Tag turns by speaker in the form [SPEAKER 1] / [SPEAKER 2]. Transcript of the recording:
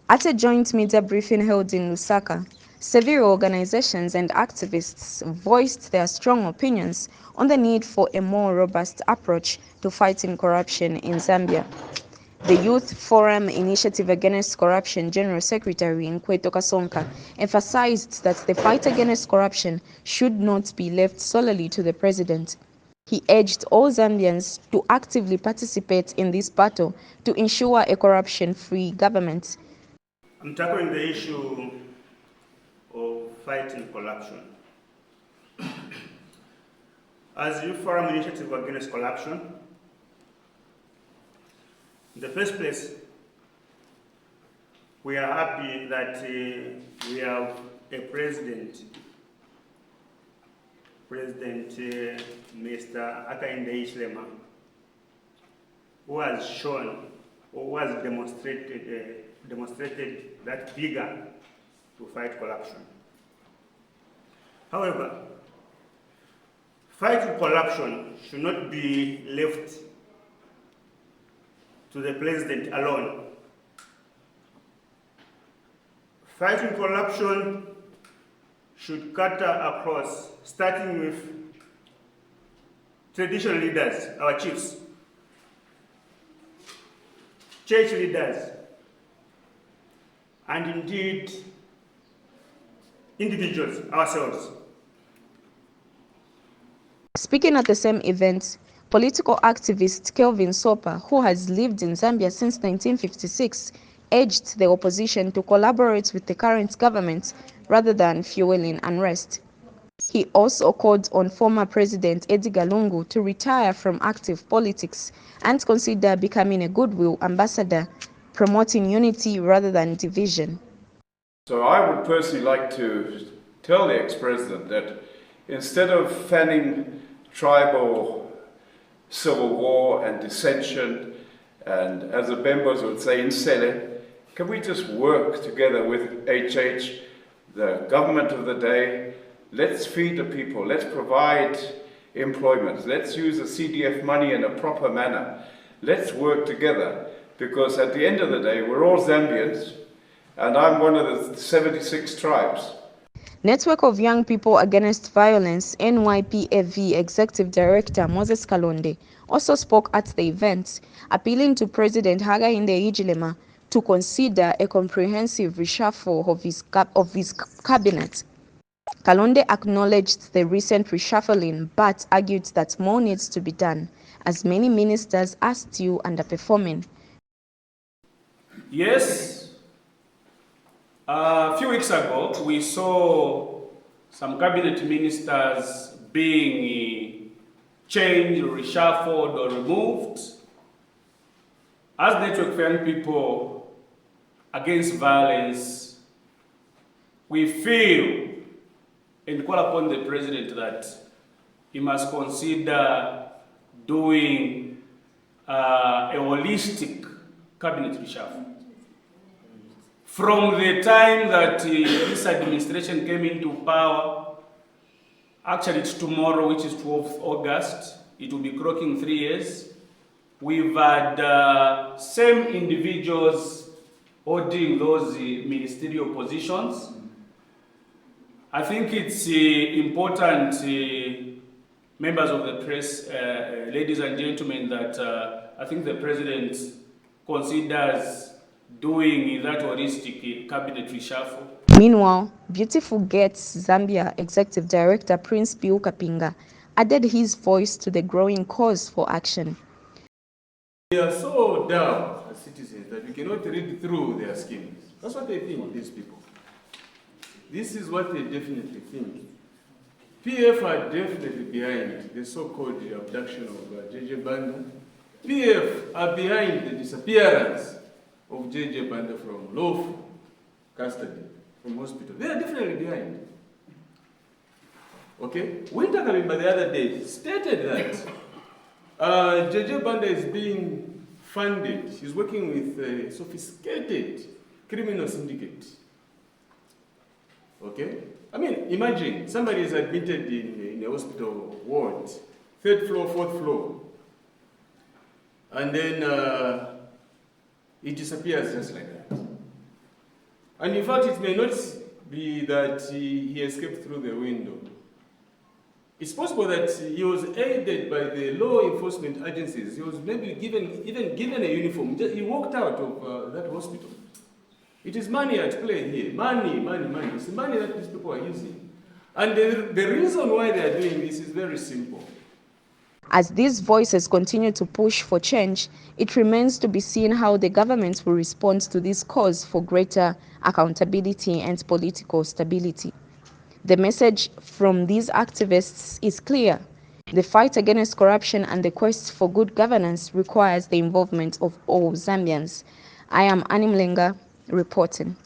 [SPEAKER 1] At a joint media briefing held in Lusaka, several organizations and activists voiced their strong opinions on the need for a more robust approach to fighting corruption in Zambia. The Youth Forum Initiative Against Corruption General Secretary Nkweto Kasonka emphasized that the fight against corruption should not be left solely to the president. He urged all Zambians to actively participate in this battle to ensure a corruption-free government.
[SPEAKER 2] I'm tackling the issue of fighting corruption. As Youth Forum Initiative Against Corruption, in the first place, we are happy that we have a president, Mr. Hakainde Hichilema, who has shown or who has demonstrated that vigor to fight corruption. However, fighting corruption should not be left to the president alone. Fighting corruption should cut across, starting with traditional leaders, our chiefs, church leaders, and indeed individuals, ourselves.
[SPEAKER 1] Speaking at the same event, political activist Kelvin Sopa, who has lived in Zambia since 1956, urged the opposition to collaborate with the current government rather than fueling unrest. He also called on former President Edgar Lungu to retire from active politics and consider becoming a goodwill ambassador, promoting unity rather than division.
[SPEAKER 3] So I would personally like to tell the ex-president that instead of fanning tribal civil war and dissension, and as the Bembos would say, insele, can we just work together with HH, the government of the day? Let's feed the people, let's provide employment, let's use the CDF money in a proper manner. Let's work together, because at the end of the day, we're all Zambians, and I'm one of the 76 tribes.
[SPEAKER 1] Network of Young People Against Violence NYPAV Executive Director Moses Kalonde also spoke at the event, appealing to President Hakainde Hichilema to consider a comprehensive reshuffle of his cabinet. Kalonde acknowledged the recent reshuffling but argued that more needs to be done, as many ministers are still underperforming.
[SPEAKER 4] Yes, a few weeks ago, we saw some cabinet ministers being changed, reshuffled, or removed. As Network for Young People Against Violence, we feel and call upon the President that he must consider doing a holistic cabinet reshuffle. From the time that this administration came into power, actually it's tomorrow, which is 12th August, it will be clocking 3 years. We've had same individuals holding those ministerial positions. I think it's important, members of the press, ladies and gentlemen, that I think the President considers doing that holistic cabinet reshuffle.
[SPEAKER 1] Meanwhile, Beautiful Gets Zambia Executive Director Prince Piu Kapinga added his voice to the growing calls for action.
[SPEAKER 5] We are so dumb as citizens that we cannot read through their schemes. That's what they think, these people. This is what they definitely think. PF are definitely behind the so-called abduction of JJ Banda. PF are behind the disappearance of JJ Banda from lawful custody, from hospital. They are definitely behind. Okay? Winter Kabimba the other day stated that JJ Banda is being funded. He's working with a sophisticated criminal syndicate. Okay? I mean, imagine somebody is admitted in a hospital ward, 3rd floor, 4th floor, and then he disappears just like that. And in fact, it may not be that he escaped through the window. It's possible that he was aided by the law enforcement agencies. He was maybe even given a uniform. He walked out of that hospital. It is money at play here. Money. It's the money that these people are using. And the reason why they are doing this is very simple.
[SPEAKER 1] As these voices continue to push for change, it remains to be seen how the government will respond to this cause for greater accountability and political stability. The message from these activists is clear. The fight against corruption and the quest for good governance requires the involvement of all Zambians. I am Annie Mlenga reporting.